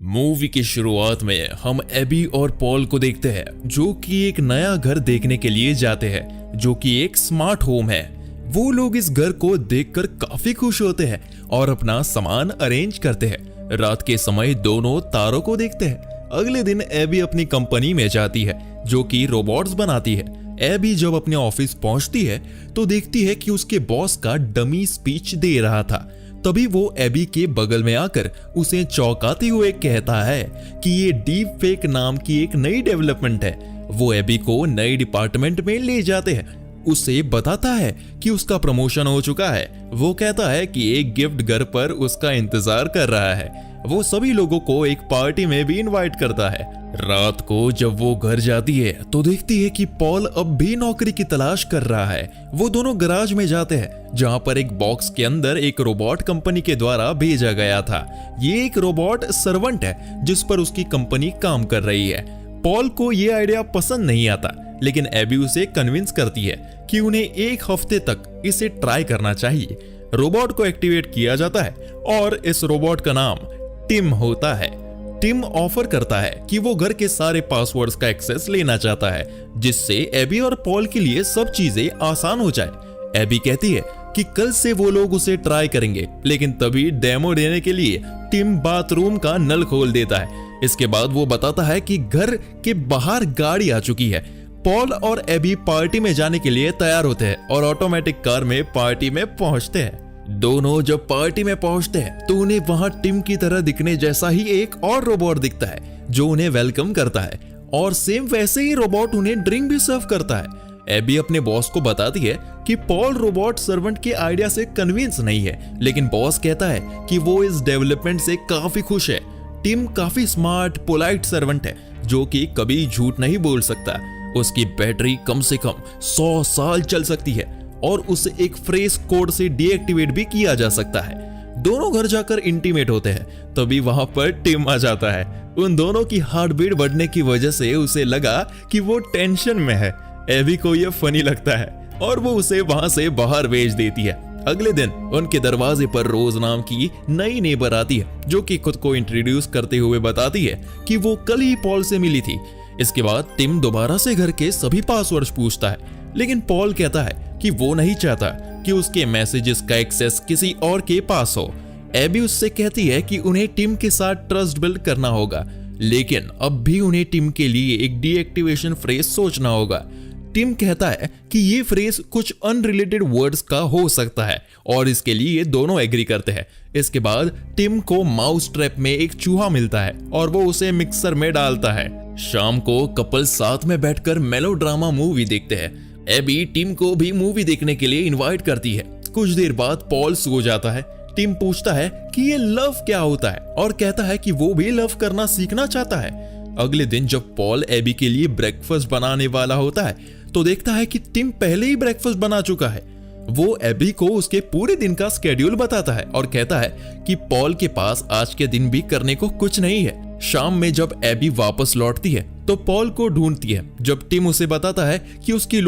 Movie की शुरुआत में हम एबी और पॉल को देखते हैं जो कि एक नया घर देखने के लिए जाते हैं जो कि एक स्मार्ट होम है। वो लोग इस घर को देखकर काफी खुश होते हैं और अपना सामान अरेंज करते हैं। रात के समय दोनों तारों को देखते हैं। अगले दिन एबी अपनी कंपनी में जाती है जो कि रोबोट्स बनाती है। एबी जब अपने ऑफिस पहुंचती है तो देखती है कि उसके बॉस का डमी स्पीच दे रहा था। तभी वो एबी के बगल में आकर उसे चौंकाते हुए कहता है कि ये डीप फेक नाम की एक नई डेवलपमेंट है। वो एबी को नए डिपार्टमेंट में ले जाते हैं। उसे बताता है कि उसका प्रमोशन हो चुका है। वो कहता है कि एक गिफ्ट घर पर उसका इंतजार कर रहा है। वो सभी लोगों को एक पार्टी में भी इनवाइट करता है। रात को जब वो घर जाती है तो देखती है कि पॉल अब भी नौकरी की तलाश कर रहा है। वो दोनों गैराज में जाते हैं जहां पर एक बॉक्स के अंदर एक रोबोट कंपनी के द्वारा भेजा गया था। ये एक रोबोट सर्वेंट है जिस पर उसकी कंपनी काम कर रही है। पॉल को ये आइडिया पसंद नहीं आता, लेकिन एबी उसे कन्विंस करती है कि उन्हें एक हफ्ते तक इसे ट्राई करना चाहिए। रोबोट को एक्टिवेट किया जाता है और इस रोबोट का नाम टिम होता है। टिम ऑफर करता है कि वो घर के सारे पासवर्ड्स का एक्सेस लेना चाहता है जिससे एबी और पॉल के लिए सब चीजें आसान हो जाए। एबी कहती है कि कल से वो लोग उसे ट्राई करेंगे, लेकिन तभी डेमो देने के लिए टिम बाथरूम का नल खोल देता है। इसके बाद वो बताता है कि घर के बाहर गाड़ी आ चुकी है। पॉल और एबी पार्टी में जाने के लिए तैयार होते हैं और ऑटोमेटिक कार में पार्टी में पहुंचते हैं। दोनों जब पार्टी में पहुंचते हैं तो उन्हें वहां टिम की तरह दिखने जैसा ही एक और रोबोट दिखता है जो उन्हें वेलकम करता है और सेम वैसे ही रोबोट उन्हें ड्रिंक भी सर्व करता है। एबी अपने बॉस को बताती है कि पॉल रोबोट सर्वेंट के आइडिया से कन्विंस नहीं है, लेकिन बॉस कहता है कि वो इस डेवलपमेंट से काफी खुश है। टिम काफी स्मार्ट पोलाइट सर्वेंट है जो कि कभी झूठ नहीं बोल सकता। उसकी बैटरी कम से कम 100 साल चल सकती है और उसे एक फ्रेश कोड से डीएक्टिवेट भी किया जा सकता है। दोनों घर जाकर इंटीमेट होते हैं, तभी वहां पर टिम आ जाता है। उन दोनों की हार्ट बीट बढ़ने की वजह से उसे लगा कि वो टेंशन में है। एबी को यह फनी लगता है और वो उसे वहां से बाहर भेज देती है। अगले दिन उनके दरवाजे पर रोज नाम की नई नेबर आती है जो कि खुद को इंट्रोड्यूस करते हुए बताती है कि वो कल ही पॉल से मिली थी। इसके बाद टिम दोबारा से घर के सभी पासवर्ड्स पूछता है, लेकिन पॉल कहता है कि वो नहीं चाहता कि उसके मैसेजेस का एक्सेस किसी और के पास हो। एबी उससे कहती है कि उन्हें टिम के साथ ट्रस्ट बिल्ड करना होगा, लेकिन अब भी उन्हें टिम के लिए एक डीएक्टिवेशन फ्रेज सोचना होगा। टिम कहता है कि ये फ्रेज कुछ अनरिलेटेड वर्ड्स का हो सकता है और इसके लिए दोनों एग्री करते हैं। इसके बाद टिम को माउस ट्रैप में एक चूहा मिलता है और वो उसे मिक्सर में डालता है। शाम को कपल साथ में बैठकर मेलोड्रामा मूवी देखते हैं। एबी टिम को भी मूवी देखने के लिए इनवाइट करती है। कुछ देर बाद पॉल सो जाता है। टिम पूछता है कि ये लव क्या होता है और कहता है कि वो भी लव करना सीखना चाहता है। अगले दिन जब पॉल एबी के लिए ब्रेकफास्ट बनाने वाला होता है तो देखता है कि टिम पहले ही ब्रेकफास्ट बना चुका है। वो एबी को उसके पूरे दिन का स्केड्यूल बताता है और कहता है कि पॉल के पास आज के दिन भी करने को कुछ नहीं है। शाम में जब एबी वापस लौटती है तो पॉल को ढूंढती है। जब टिम उसे बताता है कि उसकी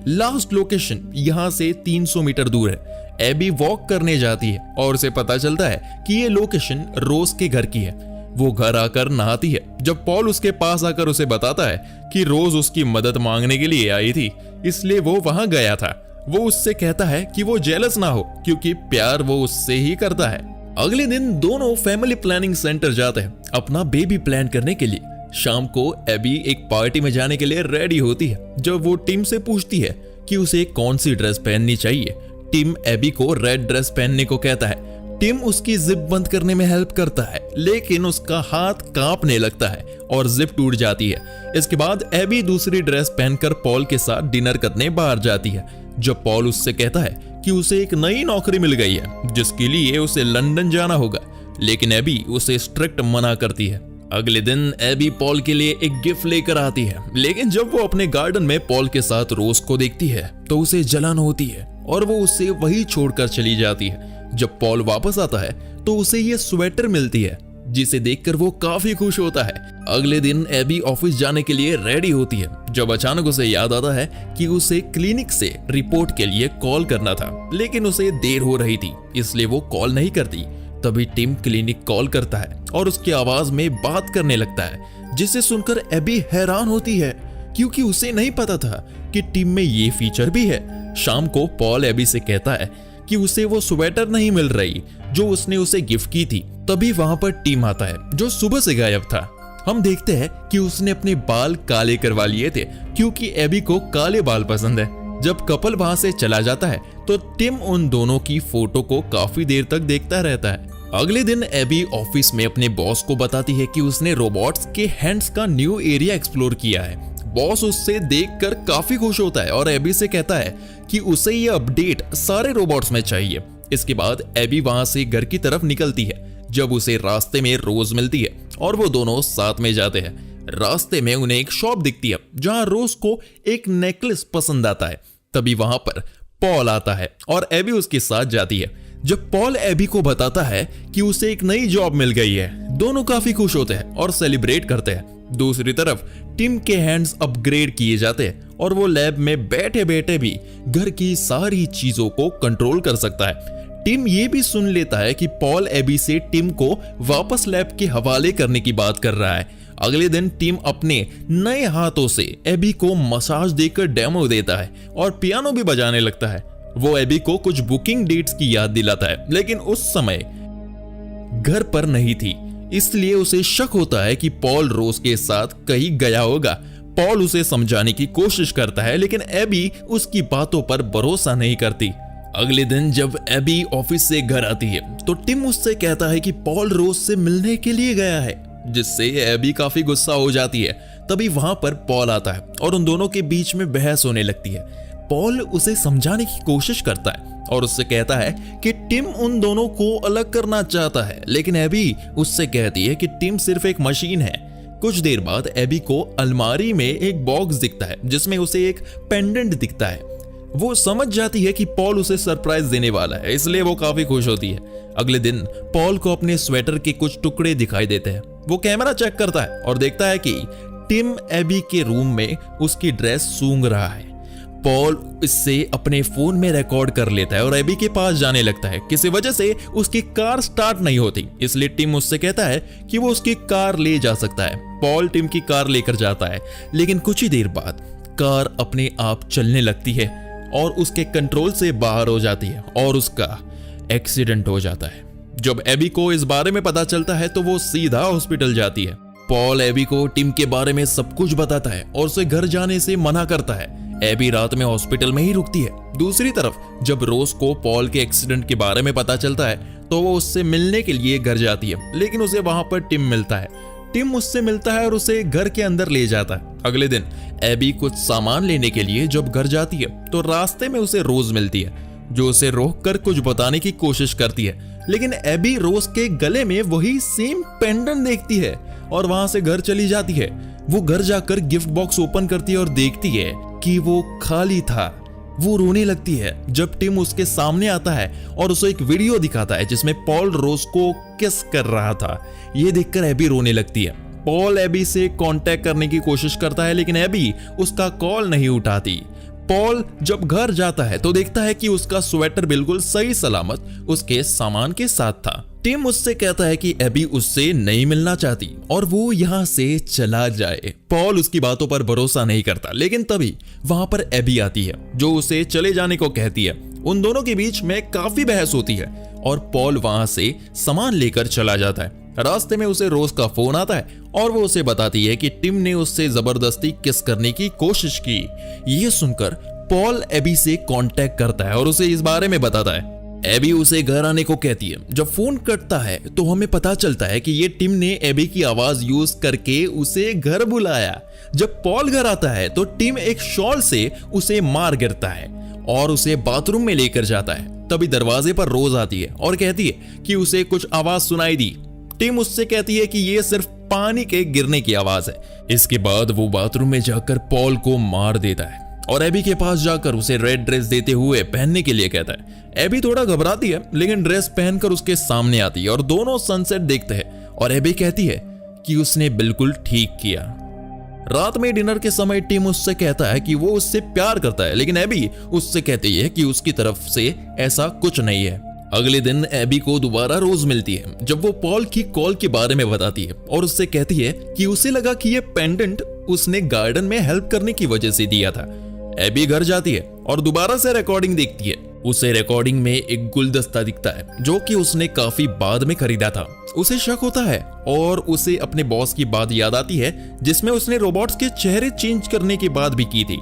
लास्ट लोकेशन यहाँ से 300 मीटर दूर है। एबी वॉक करने जाती है और उसे पता चलता है कि ये लोकेशन रोज के घर की है। वो घर आकर नहाती है। जब पॉल उसके पास आकर उसे बताता है कि रोज उसकी मदद मांगने के लिए आई थी, इसलिए वो वहां गया था। वो उससे कहता है कि वो जेलस ना हो क्योंकि प्यार वो उससे ही करता है। अगले दिन दोनों फैमिली प्लानिंग सेंटर जाते हैं अपना बेबी प्लान करने के लिए। शाम को एबी एक पार्टी में जाने के लिए रेडी होती है। जब वो टिम से पूछती है कि उसे कौन सी ड्रेस पहननी चाहिए, टिम एबी को रेड ड्रेस पहनने को कहता है। टिम उसकी जिप बंद करने में हेल्प करता है, लेकिन उसका हाथ कांपने लगता है और जिप टूट जाती है। इसके बाद एबी दूसरी ड्रेस पहनकर पॉल के साथ डिनर करने बाहर जाती है। जब पॉल उससे कहता है कि उसे एक नई नौकरी मिल गई है जिसके लिए उसे लंदन जाना होगा, लेकिन एबी उसे स्ट्रिक्ट मना करती है। अगले दिन एबी पॉल के लिए एक गिफ्ट लेकर आती है, लेकिन जब वो अपने गार्डन में पॉल के साथ रोज को देखती है तो उसे जलन होती है और वो उसे वही छोड़कर चली जाती है। जब पॉल वापस आता है तो उसे ये स्वेटर मिलती है जिसे देखकर वो काफी खुश होता है। अगले दिन एबी ऑफिस जाने के लिए रेडी होती है जब अचानक उसे याद आता है कि उसे क्लिनिक से रिपोर्ट के लिए कॉल करना था, लेकिन उसे देर हो रही थी इसलिए वो कॉल नहीं करती। तभी टिम क्लिनिक कॉल करता है और उसकी आवाज में बात करने लगता है, जिसे सुनकर एबी हैरान होती है क्योंकि उसे नहीं पता था कि टिम में ये फीचर भी है। शाम को पॉल एबी से कहता है कि उसे वो स्वेटर नहीं मिल रही जो उसने उसे गिफ्ट की थी। तभी वहां पर टिम आता है जो सुबह से गायब था। हम देखते हैं कि उसने अपने बाल काले करवा लिए थे क्योंकि एबी को काले बाल पसंद है। जब कपल वहां से चला जाता है तो टिम उन दोनों की फोटो को काफी देर तक देखता रहता है। अगले दिन एबी ऑफिस में अपने बॉस को बताती है कि उसने रोबोट्स के हैंड्स का न्यू एरिया एक्सप्लोर किया है। बॉस उससे देखकर काफी खुश होता है और एबी से कहता है कि उसे ये अपडेट सारे रोबोट्स में चाहिए। इसके बाद एबी वहां से घर की तरफ निकलती है जब उसे रास्ते में रोज मिलती है और वो दोनों साथ में जाते हैं। रास्ते में उन्हें एक शॉप दिखती है जहां रोज को एक नेकलेस पसंद आता है। तभी वहां पर पॉल आता है और एबी उसके साथ जाती है। जब पॉल एबी को बताता है कि उसे एक नई जॉब मिल गई है, दोनों काफी खुश होते हैं और सेलिब्रेट करते हैं। दूसरी तरफ टिम के हैंड्स अपग्रेड किए जाते हैं और वो लैब में बैठे बैठे भी घर की सारी चीजों को कंट्रोल कर सकता है। टिम ये भी सुन लेता है कि पॉल एबी से टिम को वापस लैब के हवाले करने की बात कर रहा है। अगले दिन टिम अपने नए हाथों से एबी को मसाज देकर डेमो देता है और पियानो भी बजाने लगता है। वो एबी को कुछ बुकिंग डेट्स की याद दिलाता है, लेकिन उस समय घर पर नहीं थी, इसलिए उसे शक होता है कि पॉल रोज के साथ कहीं गया होगा। पॉल उसे समझाने की कोशिश करता है, लेकिन एबी उसकी बातों पर भरोसा नहीं करती। अगले दिन जब एबी ऑफिस से घर आती है तो टिम उससे कहता है कि पॉल रोज से मिलने के लिए गया है, जिससे एबी काफी गुस्सा हो जाती है। तभी वहां पर पॉल आता है और उन दोनों के बीच में बहस होने लगती है। पॉल उसे समझाने की कोशिश करता है और उससे कहता है कि टिम उन दोनों को अलग करना चाहता है, लेकिन एबी उससे कहती है कि टिम सिर्फ एक मशीन है। कुछ देर बाद एबी को अलमारी में एक बॉक्स दिखता है जिसमें उसे एक पेंडेंट दिखता है। वो समझ जाती है कि पॉल उसे सरप्राइज देने वाला है, इसलिए वो काफी खुश होती है। अगले दिन पॉल को अपने स्वेटर के कुछ टुकड़े दिखाई देते हैं। वो कैमरा चेक करता है और देखता है कि टिम एबी के रूम में उसकी ड्रेस सूंघ रहा है। पॉल इससे अपने फोन में रिकॉर्ड कर लेता है और एबी के पास जाने लगता है। किसी वजह से उसकी कार स्टार्ट नहीं होती, इसलिए टिम उससे कहता है कि वो उसकी कार ले जा सकता है। पॉल टिम की कार लेकर जाता है, लेकिन कुछ ही देर बाद कार अपने आप चलने लगती है और उसके कंट्रोल से बाहर हो जाती है और उसका एक्सीडेंट हो जाता है। जब एबी को इस बारे में पता चलता है तो वो सीधा हॉस्पिटल जाती है। पॉल एबी को टिम के बारे में सब कुछ बताता है और उसे घर जाने से मना करता है। एबी रात में हॉस्पिटल में ही रुकती है। दूसरी तरफ जब रोज को पॉल के एक्सीडेंट के बारे में पता चलता है तो वो उससे मिलने के लिए घर जाती है, लेकिन उसे वहां पर टिम मिलता है। टिम उससे मिलता है और उसे घर के अंदर ले जाता है। अगले दिन एबी कुछ सामान लेने के लिए जब घर जाती है तो रास्ते में उसे रोज मिलती है, जो उसे रोककर कुछ बताने की कोशिश करती है, लेकिन एबी रोज के गले में वही सेम पेंडेंट देखती है और वहां से घर चली जाती है। वो घर जाकर गिफ्ट बॉक्स ओपन करती है और देखती है कि वो खाली था। वो रोने लगती है जब टिम उसके सामने आता है और उसे एक वीडियो दिखाता है जिसमें पॉल रोज को किस कर रहा था। ये देखकर एबी रोने लगती है। पॉल एबी से कांटेक्ट करने की कोशिश करता है, लेकिन एबी उसका कॉल नहीं उठाती। पॉल जब घर जाता है तो देखता है कि उसका स्वेटर बिल्कुल सही सलामत उसके सामान के साथ था। टिम उससे कहता है कि एबी उससे नहीं मिलना चाहती और वो यहाँ से चला जाए। पॉल उसकी बातों पर भरोसा नहीं करता, लेकिन तभी वहां पर एबी आती है जो उसे चले जाने को कहती है। उन दोनों के बीच में काफी बहस होती है और पॉल वहां से सामान लेकर चला जाता है। रास्ते में उसे रोज का फोन आता है और वो उसे बताती है कि टिम ने उससे जबरदस्ती किस करने की कोशिश की। ये सुनकर पॉल एबी से कांटेक्ट करता है और उसे इस बारे में बताता है। एबी उसे घर आने को कहती है। जब फोन कटता है तो हमें पता चलता है कि ये टिम ने एबी की आवाज यूज करके उसे घर बुलाया। जब पॉल घर आता है तो टिम एक शॉल से उसे मार गिरता है और उसे बाथरूम में लेकर जाता है। तभी दरवाजे पर रोज आती है और कहती है कि उसे कुछ आवाज सुनाई दी। टिम उससे कहती है कि ये सिर्फ पानी के गिरने की आवाज है। इसके बाद वो बाथरूम में जाकर पॉल को मार देता है और एबी के पास जाकर उसे रेड ड्रेस देते हुए पहनने के लिए कहता है। एबी थोड़ा घबराती है, लेकिन ड्रेस पहनकर उसके सामने आती है और दोनों सनसेट देखते हैं और एबी कहती है कि उसने बिल्कुल ठीक किया। रात में डिनर के समय टिम उससे कहता है कि वो उससे प्यार करता है, लेकिन एबी उससे कहती है कि उसकी तरफ से ऐसा कुछ नहीं है। अगले दिन एबी को दोबारा रोज मिलती है, जब वो पॉल की कॉल के बारे में बताती है और उससे कहती है कि उसे लगा कि ये पेंडेंट उसने गार्डन में हेल्प करने की वजह से दिया था। एबी घर जाती है और दोबारा से रिकॉर्डिंग देखती है। उसे रिकॉर्डिंग में एक गुलदस्ता दिखता है जो कि उसने काफी बाद में खरीदा था। उसे शक होता है और उसे अपने बॉस की बात याद आती है जिसमें उसने रोबोट्स के चेहरे चेंज करने की बात भी की थी।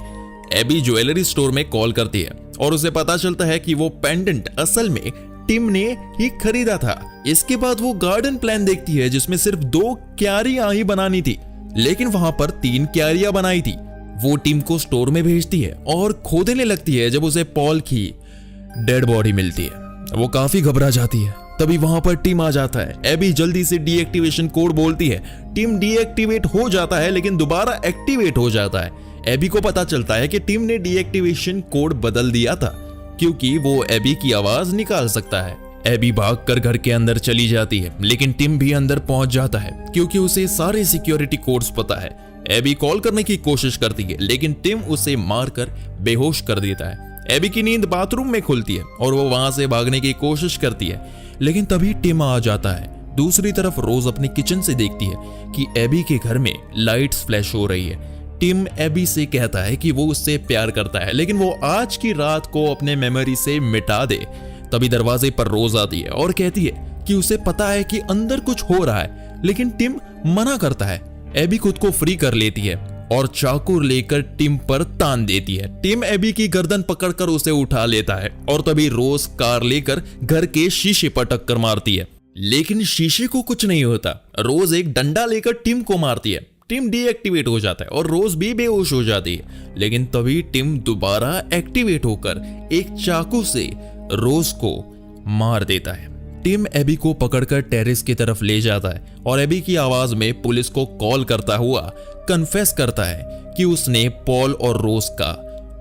एबी ज्वेलरी स्टोर में कॉल करती है और उसे पता चलता है कि वो पेंडेंट असल में टिम ने ही खरीदा था। इसके बाद वो गार्डन प्लान देखती है जिसमें सिर्फ 2 क्यारियां ही बनानी थी, लेकिन वहां पर 3 क्यारियां बनाई थी। वो टिम को स्टोर में भेजती है और खोदने लगती है। जब उसे पॉल की डेड बॉडी मिलती है वो काफी घबरा जाती है। तभी वहां पर टिम आ जाता है। एबी जल्दी से डीएक्टिवेशन कोड बोलती है। टिम डीएक्टिवेट हो जाता है लेकिन दोबारा एक्टिवेट हो जाता है। एबी को पता चलता है कि टिम ने डीएक्टिवेशन कोड बदल दिया था क्योंकि वो एबी की आवाज निकाल सकता है। एबी भागकर घर के अंदर चली जाती है लेकिन टिम भी अंदर पहुंच जाता है क्योंकि उसे सारे सिक्योरिटी कोड्स पता है। एबी कॉल करने की कोशिश करती है लेकिन टिम उसे मारकर बेहोश कर देता है। एबी की नींद बाथरूम में खुलती है और वो वहां से भागने की कोशिश करती है, लेकिन तभी टिम आ जाता है। दूसरी तरफ रोज अपने किचन से देखती है कि एबी के घर में लाइट्स फ्लैश हो रही है। टिम एबी से कहता है कि वो उससे प्यार करता है लेकिन वो आज की रात को अपने मेमोरी से मिटा दे। तभी दरवाजे पर रोज आती है और कहती है कि उसे पता है कि अंदर कुछ हो रहा है, लेकिन टिम मना करता है। एबी खुद को फ्री कर लेती है और चाकू लेकर टिम पर तान देती है। टिम एबी की गर्दन पकड़कर उसे उठा लेता है और तभी रोज कार लेकर घर के शीशे पर टक्कर मारती है, लेकिन शीशे को कुछ नहीं होता। रोज एक डंडा लेकर टिम को मारती है। टिम डीएक्टिवेट हो जाता है और रोज भी बेहोश हो जाती है, लेकिन तभी टिम दोबारा एक्टिवेट होकर एक चाकू से रोज को मार देता है। टिम एबी को पकड़कर टेरेस की तरफ ले जाता है और एबी की आवाज में पुलिस को कॉल करता हुआ कन्फेस करता है कि उसने पॉल और रोज का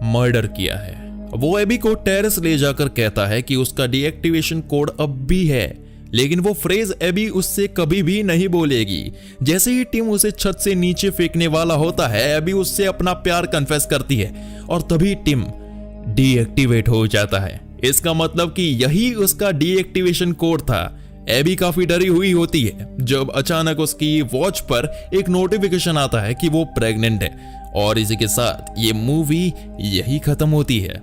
मर्डर किया है। वो एबी को टेरेस ले जाकर कहता है कि उसका डीएक्टिवेशन कोड अब भी है, लेकिन वो फ्रेज एबी उससे कभी भी नहीं बोलेगी। जैसे ही टिम उसे छत से नीचे फेंकने वाला होता है, एबी उससे अपना प्यार कन्फेस करती है और तभी टिम डीएक्टिवेट हो जाता है। इसका मतलब कि यही उसका डीएक्टिवेशन कोड था। एबी काफी डरी हुई होती है जब अचानक उसकी वॉच पर एक नोटिफिकेशन आता है कि वो प्रेग्नेंट है। और इसी के साथ ये मूवी यही खत्म होती है।